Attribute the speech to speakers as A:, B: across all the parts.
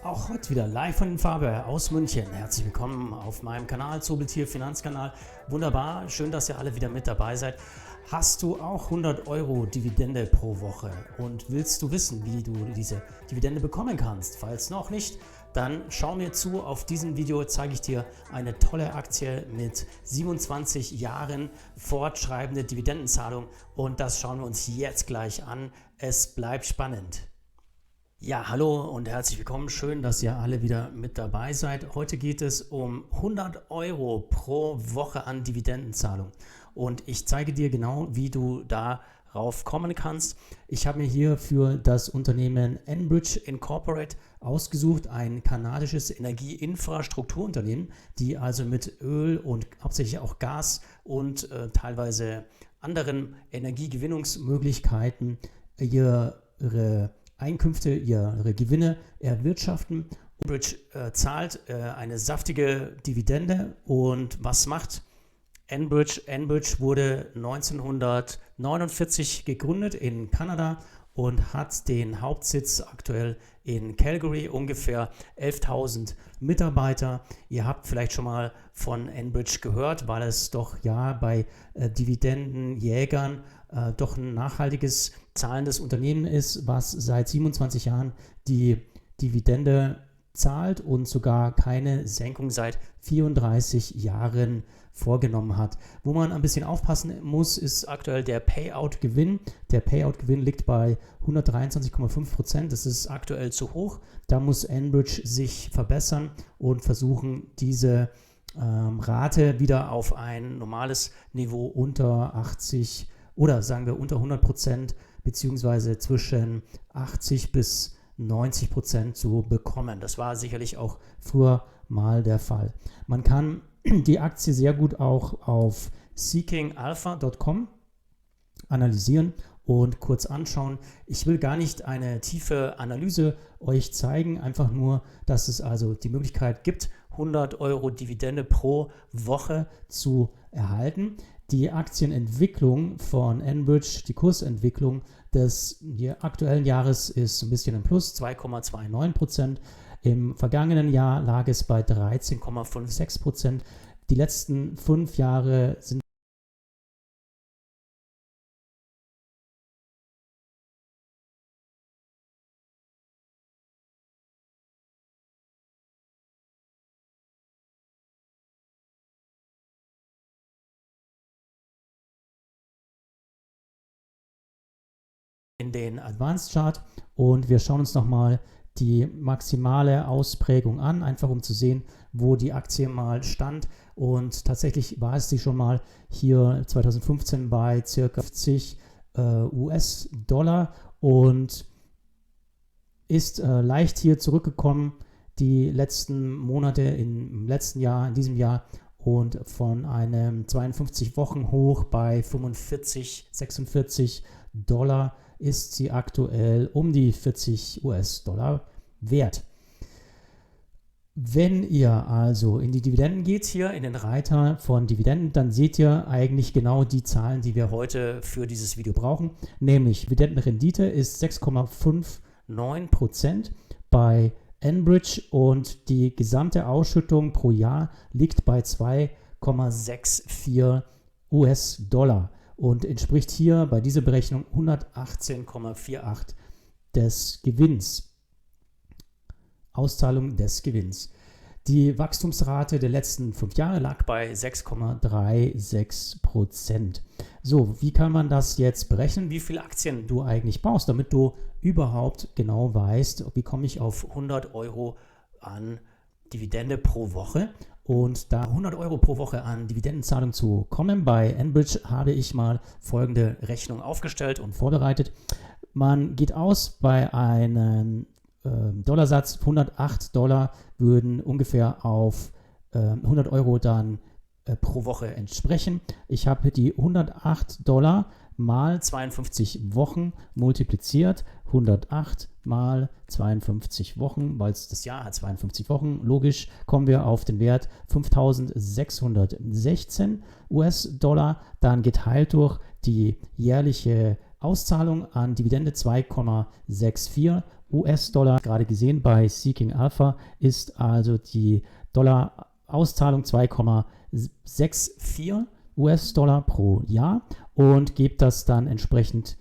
A: Auch heute wieder live von den Faber aus München. Herzlich willkommen auf meinem Kanal, Zobeltier Finanzkanal. Wunderbar, schön, dass ihr alle wieder mit dabei seid. Hast du auch 100 Euro Dividende pro Woche und willst du wissen, wie du diese Dividende bekommen kannst? Falls noch nicht, dann schau mir zu. Auf diesem Video zeige ich dir eine tolle Aktie mit 27 Jahren fortschreibende Dividendenzahlung und das schauen wir uns jetzt gleich an. Es bleibt spannend. Ja, hallo und herzlich willkommen. Schön, dass ihr alle wieder mit dabei seid. Heute geht es um 100 Euro pro Woche an Dividendenzahlung. Und ich zeige dir genau, wie du darauf kommen kannst. Ich habe mir hier für das Unternehmen Enbridge Incorporate ausgesucht, ein kanadisches Energieinfrastrukturunternehmen, die also mit Öl und hauptsächlich auch Gas und teilweise anderen Energiegewinnungsmöglichkeiten ihre Einkünfte, ihre Gewinne erwirtschaften. Enbridge zahlt eine saftige Dividende und was macht Enbridge? Enbridge wurde 1949 gegründet in Kanada und hat den Hauptsitz aktuell in Calgary, ungefähr 11.000 Mitarbeiter. Ihr habt vielleicht schon mal von Enbridge gehört, weil es doch ja bei Dividendenjägern doch ein nachhaltiges, zahlendes Unternehmen ist, was seit 27 Jahren die Dividende zahlt und sogar keine Senkung seit 34 Jahren vorgenommen hat. Wo man ein bisschen aufpassen muss, ist aktuell der Payout-Gewinn. Der Payout-Gewinn liegt bei 123,5%. Das ist aktuell zu hoch. Da muss Enbridge sich verbessern und versuchen, diese Rate wieder auf ein normales Niveau unter 80 oder sagen wir unter 100% beziehungsweise zwischen 80 bis 90% zu bekommen. Das war sicherlich auch früher mal der Fall. Man kann die Aktie sehr gut auch auf seekingalpha.com analysieren und kurz anschauen. Ich will gar nicht eine tiefe Analyse euch zeigen, einfach nur, dass es also die Möglichkeit gibt, 100 Euro Dividende pro Woche zu erhalten. Die Aktienentwicklung von Enbridge, die Kursentwicklung des aktuellen Jahres ist ein bisschen im Plus, 2,29%. Im vergangenen Jahr lag es bei 13,56%. Die letzten 5 Jahre sind in den Advanced Chart und wir schauen uns nochmal die maximale Ausprägung an, einfach um zu sehen, wo die Aktie mal stand. Und tatsächlich war es sie schon mal hier 2015 bei ca. 50 US-Dollar und ist leicht hier zurückgekommen die letzten Monate im letzten Jahr, in diesem Jahr und von einem 52 Wochen hoch bei 45, 46 Dollar ist sie aktuell um die 40 US-Dollar wert. Wenn ihr also in die Dividenden geht, hier in den Reiter von Dividenden, dann seht ihr eigentlich genau die Zahlen, die wir heute für dieses Video brauchen. Nämlich Dividendenrendite ist 6,59% bei Enbridge und die gesamte Ausschüttung pro Jahr liegt bei 2,64 US-Dollar. Und entspricht hier bei dieser Berechnung 118,48 des Gewinns. Auszahlung des Gewinns. Die Wachstumsrate der letzten 5 Jahre lag bei 6,36%. So, wie kann man das jetzt berechnen, wie viele Aktien du eigentlich brauchst, damit du überhaupt genau weißt, wie komme ich auf 100 Euro an Dividende pro Woche. Und da 100 Euro pro Woche an Dividendenzahlung zu kommen, bei Enbridge habe ich mal folgende Rechnung aufgestellt und vorbereitet. Man geht aus bei einem Dollarsatz, 108 Dollar würden ungefähr auf 100 Euro dann pro Woche entsprechen. Ich habe die 108 Dollar mal 52 Wochen multipliziert, 108 mal 52 Wochen, weil das Jahr hat 52 Wochen, logisch, kommen wir auf den Wert 5.616 US-Dollar, dann geteilt durch die jährliche Auszahlung an Dividende 2,64 US-Dollar, gerade gesehen bei Seeking Alpha, ist also die Dollar-Auszahlung 2,64 US-Dollar pro Jahr und gebt das dann entsprechend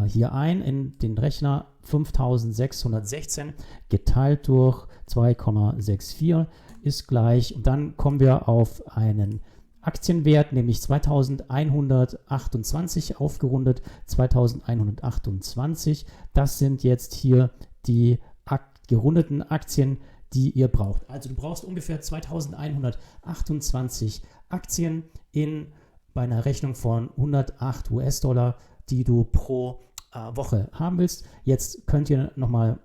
A: hier ein in den Rechner. 5.616 geteilt durch 2,64 ist gleich, und dann kommen wir auf einen Aktienwert, nämlich 2128 aufgerundet, 2128. Das sind jetzt hier die gerundeten Aktien, die ihr braucht. Also du brauchst ungefähr 2128 Aktien bei einer Rechnung von 108 US-Dollar, die du pro Woche haben willst. Jetzt könnt ihr nochmal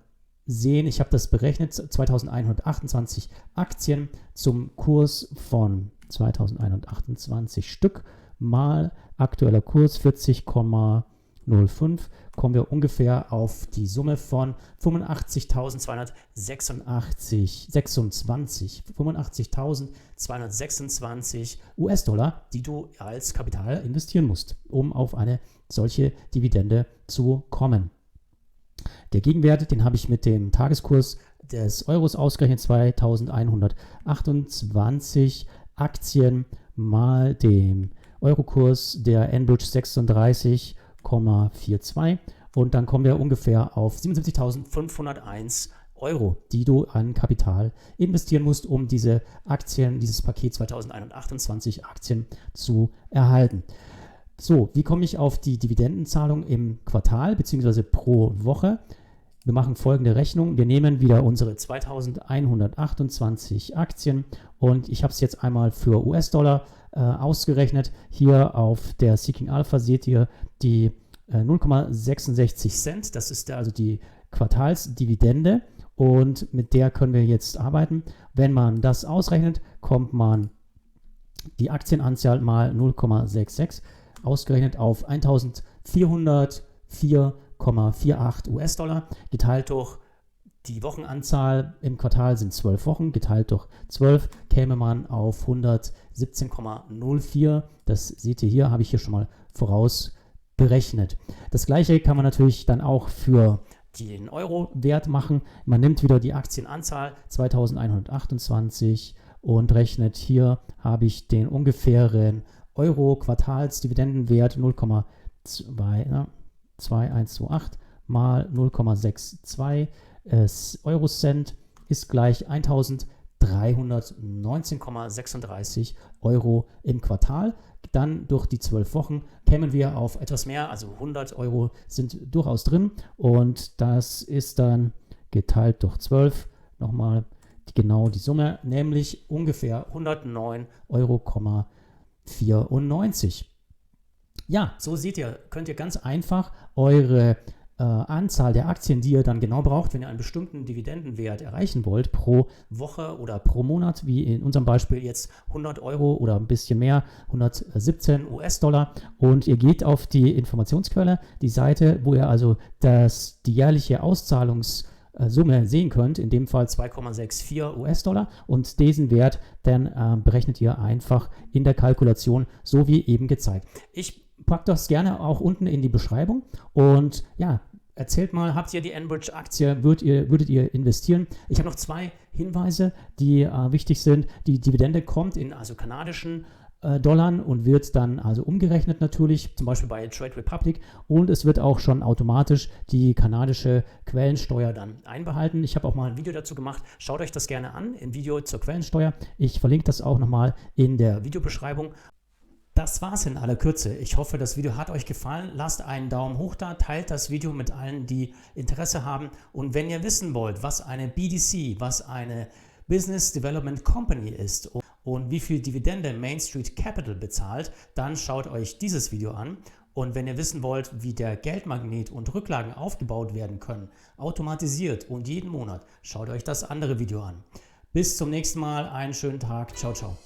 A: sehen, ich habe das berechnet, 2128 Aktien zum Kurs von 2128 Stück mal aktueller Kurs 40,05, kommen wir ungefähr auf die Summe von 85.226 US-Dollar, die du als Kapital investieren musst, um auf eine solche Dividende zu kommen. Der Gegenwert, den habe ich mit dem Tageskurs des Euros ausgerechnet, 2128 Aktien mal dem Eurokurs der Enbridge 36,42, und dann kommen wir ungefähr auf 77.501 Euro, die du an Kapital investieren musst, um diese Aktien, dieses Paket 2128 Aktien zu erhalten. So, wie komme ich auf die Dividendenzahlung im Quartal bzw. pro Woche? Wir machen folgende Rechnung. Wir nehmen wieder unsere 2128 Aktien und ich habe es jetzt einmal für US-Dollar ausgerechnet. Hier auf der Seeking Alpha seht ihr die 0,66 Cent. Das ist also die Quartalsdividende und mit der können wir jetzt arbeiten. Wenn man das ausrechnet, kommt man die Aktienanzahl mal 0,66 ausgerechnet auf 1.404,48 US-Dollar, geteilt durch die Wochenanzahl im Quartal sind 12 Wochen, geteilt durch 12 käme man auf 117,04. Das seht ihr hier, habe ich hier schon mal voraus berechnet. Das gleiche kann man natürlich dann auch für den Euro-Wert machen. Man nimmt wieder die Aktienanzahl 2128 und rechnet hier, habe ich den ungefähren Euro-Quartalsdividendenwert 0,2128 mal 0,62 Eurocent ist gleich 1.319,36 Euro im Quartal. Dann durch die 12 Wochen kämen wir auf etwas mehr, also 100 Euro sind durchaus drin, und das ist dann geteilt durch 12 nochmal genau die Summe, nämlich ungefähr 109,94 Euro. Ja, so seht ihr, könnt ihr ganz einfach eure Anzahl der Aktien, die ihr dann genau braucht, wenn ihr einen bestimmten Dividendenwert erreichen wollt, pro Woche oder pro Monat, wie in unserem Beispiel jetzt 100 Euro oder ein bisschen mehr, 117 US-Dollar, und ihr geht auf die Informationsquelle, die Seite, wo ihr also die jährliche Auszahlungssumme sehen könnt, in dem Fall 2,64 US-Dollar, und diesen Wert dann berechnet ihr einfach in der Kalkulation, so wie eben gezeigt. Ich packe das gerne auch unten in die Beschreibung, und ja, erzählt mal, habt ihr die Enbridge-Aktie, würdet ihr investieren? Ich habe noch zwei Hinweise, die wichtig sind. Die Dividende kommt in also kanadischen Dollar und wird dann also umgerechnet natürlich, zum Beispiel bei Trade Republic, und es wird auch schon automatisch die kanadische Quellensteuer dann einbehalten. Ich habe auch mal ein Video dazu gemacht, schaut euch das gerne an, ein Video zur Quellensteuer. Ich verlinke das auch nochmal in der Videobeschreibung. Das war's in aller Kürze. Ich hoffe, das Video hat euch gefallen. Lasst einen Daumen hoch da, teilt das Video mit allen, die Interesse haben. Und wenn ihr wissen wollt, was eine BDC, was eine Business Development Company ist und wie viel Dividende Main Street Capital bezahlt, dann schaut euch dieses Video an. Und wenn ihr wissen wollt, wie der Geldmagnet und Rücklagen aufgebaut werden können, automatisiert und jeden Monat, schaut euch das andere Video an. Bis zum nächsten Mal, einen schönen Tag. Ciao, ciao.